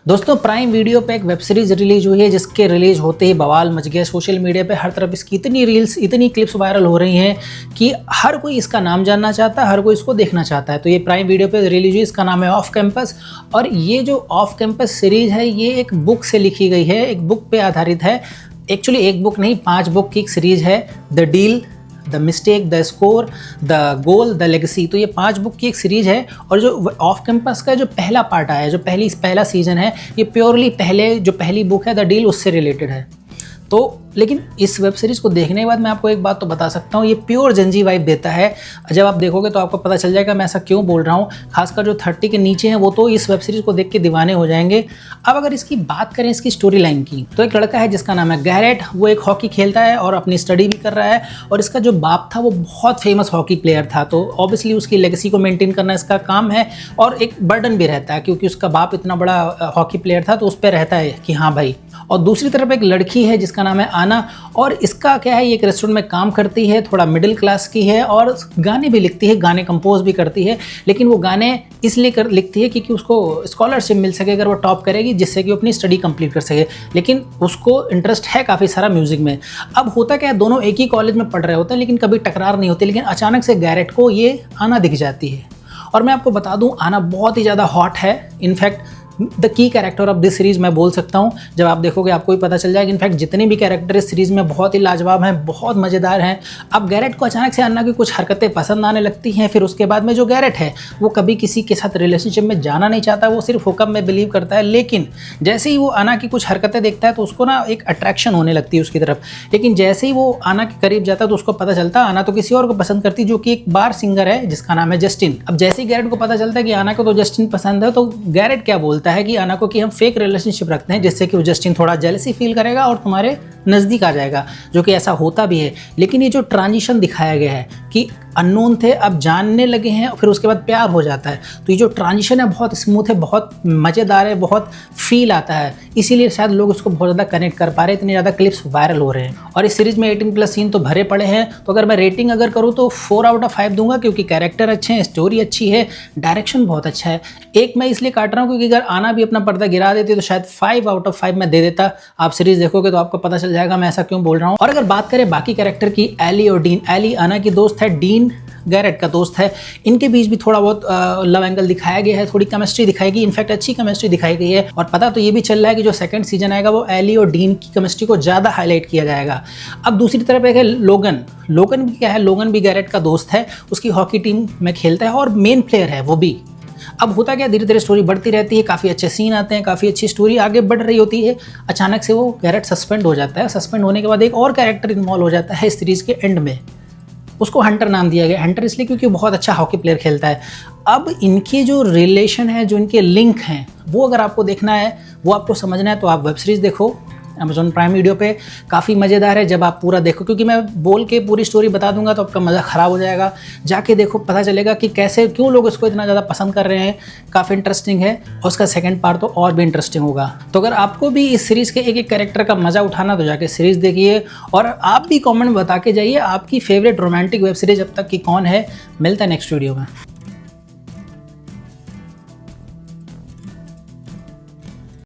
दोस्तों prime video पे एक वेब सीरीज रिलीज हुई है जिसके रिलीज होते ही बवाल मच गया। सोशल मीडिया पे हर तरफ इसकी इतनी रील्स इतनी क्लिप्स वायरल हो रही हैं कि हर कोई इसका नाम जानना चाहता है, हर कोई इसको देखना चाहता है। तो ये प्राइम वीडियो पे रिलीज हुई, इसका नाम है ऑफ कैंपस। और ये जो ऑफ कैंपस सीरीज है ये एक बुक से लिखी गई है, एक बुक पे आधारित है। एक्चुअली एक बुक नहीं, 5 बुक की एक सीरीज है। The deal, the mistake, the score, the goal, the legacy. तो ये 5 बुक की एक सीरीज है। और जो ऑफ कैंपस का जो पहला पार्ट आया है, जो पहला सीजन है, ये प्योरली पहली बुक है द डील, उससे रिलेटेड है। तो लेकिन इस वेब सीरीज़ को देखने के बाद मैं आपको एक बात तो बता सकता हूँ, ये प्योर जंजी वाइब देता है। जब आप देखोगे तो आपको पता चल जाएगा मैं ऐसा क्यों बोल रहा हूँ। खासकर जो 30 के नीचे हैं वो तो इस वेब सीरीज़ को देख के दीवाने हो जाएंगे। अब अगर इसकी बात करें इसकी स्टोरी लाइन की, तो एक लड़का है जिसका नाम है गैरेट। वो एक हॉकी खेलता है और अपनी स्टडी भी कर रहा है। और इसका जो बाप था वो बहुत फेमस हॉकी प्लेयर था, तो ऑब्वियसली उसकी लेगेसी को मेंटेन करना इसका काम है। और एक बर्डन भी रहता है क्योंकि उसका बाप इतना बड़ा हॉकी प्लेयर था, तो उस पर रहता है कि हाँ भाई। और दूसरी तरफ एक लड़की है जिसका नाम है आना। और इसका क्या है, ये एक रेस्टोरेंट में काम करती है, थोड़ा मिडिल क्लास की है और गाने भी लिखती है, गाने कंपोज भी करती है। लेकिन वो गाने इसलिए लिखती है क्योंकि उसको स्कॉलरशिप मिल सके अगर वो टॉप करेगी, जिससे कि वो अपनी स्टडी कंप्लीट कर सके। लेकिन उसको इंटरेस्ट है काफ़ी सारा म्यूज़िक में। अब होता क्या है, दोनों एक ही कॉलेज में पढ़ रहे होते हैं लेकिन कभी टकरार नहीं होती। लेकिन अचानक से गैरेट को ये आना दिख जाती है। और मैं आपको बता दूँ, आना बहुत ही ज़्यादा हॉट है। In fact the key character of this series मैं बोल सकता हूँ। जब आप देखोगे आपको ही पता चल जाएगा। इनफैक्ट जितने भी कैरेक्टर इस सीरीज़ में बहुत ही लाजवाब हैं, बहुत मज़ेदार हैं। अब गैरेट को अचानक से अन्ना की कुछ हरकतें पसंद आने लगती हैं। फिर उसके बाद में जो गैरेट है वो कभी किसी के साथ रिलेशनशिप में जाना नहीं चाहता, वो सिर्फ हुक्म में बिलीव करता है। लेकिन जैसे ही वो अन्ना की कुछ हरकतें देखता है तो उसको ना एक अट्रैक्शन होने लगती है उसकी तरफ। लेकिन जैसे ही वो अन्ना के करीब जाता है तो उसको पता चलता है अन्ना तो किसी और को पसंद करती, जो कि एक बार सिंगर है जिसका नाम है जस्टिन। अब जैसे ही गैरेट को पता चलता है कि अन्ना को तो जस्टिन पसंद है, तो गैरेट क्या बोलता है कि अन्ना को कि हम फेक रिलेशनशिप रखते हैं, जिससे कि वो जस्टिन थोड़ा जेलसी फील करेगा और तुम्हारे नज़दीक आ जाएगा, जो कि ऐसा होता भी है। लेकिन ये जो ट्रांजिशन दिखाया गया है कि अननोन थे अब जानने लगे हैं, फिर उसके बाद प्यार हो जाता है, तो ये जो ट्रांजिशन है बहुत स्मूथ है, बहुत मज़ेदार है, बहुत फील आता है। इसीलिए शायद लोग उसको बहुत ज़्यादा कनेक्ट कर पा रहे हैं, इतने ज़्यादा क्लिप्स वायरल हो रहे हैं। और इस सीरीज़ में 18+ सीन तो भरे पड़े हैं। तो अगर मैं रेटिंग अगर करूँ तो 4 आउट ऑफ 5 दूंगा, क्योंकि कैरेक्टर अच्छे हैं, स्टोरी अच्छी है, डायरेक्शन बहुत अच्छा है। एक मैं इसलिए काट रहा हूँ क्योंकि अगर आना भी अपना पर्दा गिरा देती तो शायद 5 आउट ऑफ 5 मैं दे देता। आप सीरीज़ देखोगे तो आपको पता चल जाएगा मैं ऐसा क्यों बोल रहा हूँ। और अगर बात करें बाकी कैरेक्टर की, एली और डीन, एली आना की दोस्त है, डीन गैरेट का दोस्त है। इनके बीच भी थोड़ा बहुत लव एंगल दिखाया गया है, थोड़ी केमिस्ट्री दिखाई गई, इनफैक्ट अच्छी केमिस्ट्री दिखाई गई है। और पता तो ये भी चल रहा है कि जो सेकंड सीजन आएगा वो एली और डीन की केमिस्ट्री को ज़्यादा हाईलाइट किया जाएगा। अब दूसरी तरफ एक है लोगन। लोगन भी क्या है, लोगन भी गैरेट का दोस्त है, उसकी हॉकी टीम में खेलता है और मेन प्लेयर है वो भी। अब होता क्या, धीरे धीरे स्टोरी बढ़ती रहती है, काफ़ी अच्छे सीन आते हैं, काफ़ी अच्छी स्टोरी आगे बढ़ रही होती है। अचानक से वो गैरेट सस्पेंड हो जाता है। सस्पेंड होने के बाद एक और कैरेक्टर इन्वॉल्व हो जाता है इस सीरीज़ के एंड में। उसको हंटर नाम दिया गया। हंटर इसलिए क्योंकि वो बहुत अच्छा हॉकी प्लेयर खेलता है। अब इनके जो रिलेशन है, जो इनके लिंक हैं, वो अगर आपको देखना है, वो आपको समझना है, तो आप वेब सीरीज़ देखो अमेज़ॉन प्राइम वीडियो पे। काफ़ी मज़ेदार है जब आप पूरा देखो, क्योंकि मैं बोल के पूरी स्टोरी बता दूंगा तो आपका मज़ा ख़राब हो जाएगा। जाके देखो, पता चलेगा कि कैसे क्यों लोग इसको इतना ज़्यादा पसंद कर रहे हैं। काफ़ी इंटरेस्टिंग है और उसका सेकंड पार्ट तो और भी इंटरेस्टिंग होगा। तो अगर आपको भी इस सीरीज़ के एक एक कैरेक्टर का मज़ा उठाना तो जाके सीरीज़ देखिए। और आप भी कॉमेंट में बता के जाइए आपकी फेवरेट रोमांटिक वेब सीरीज़ अब तक की कौन है। मिलता है नेक्स्ट वीडियो में।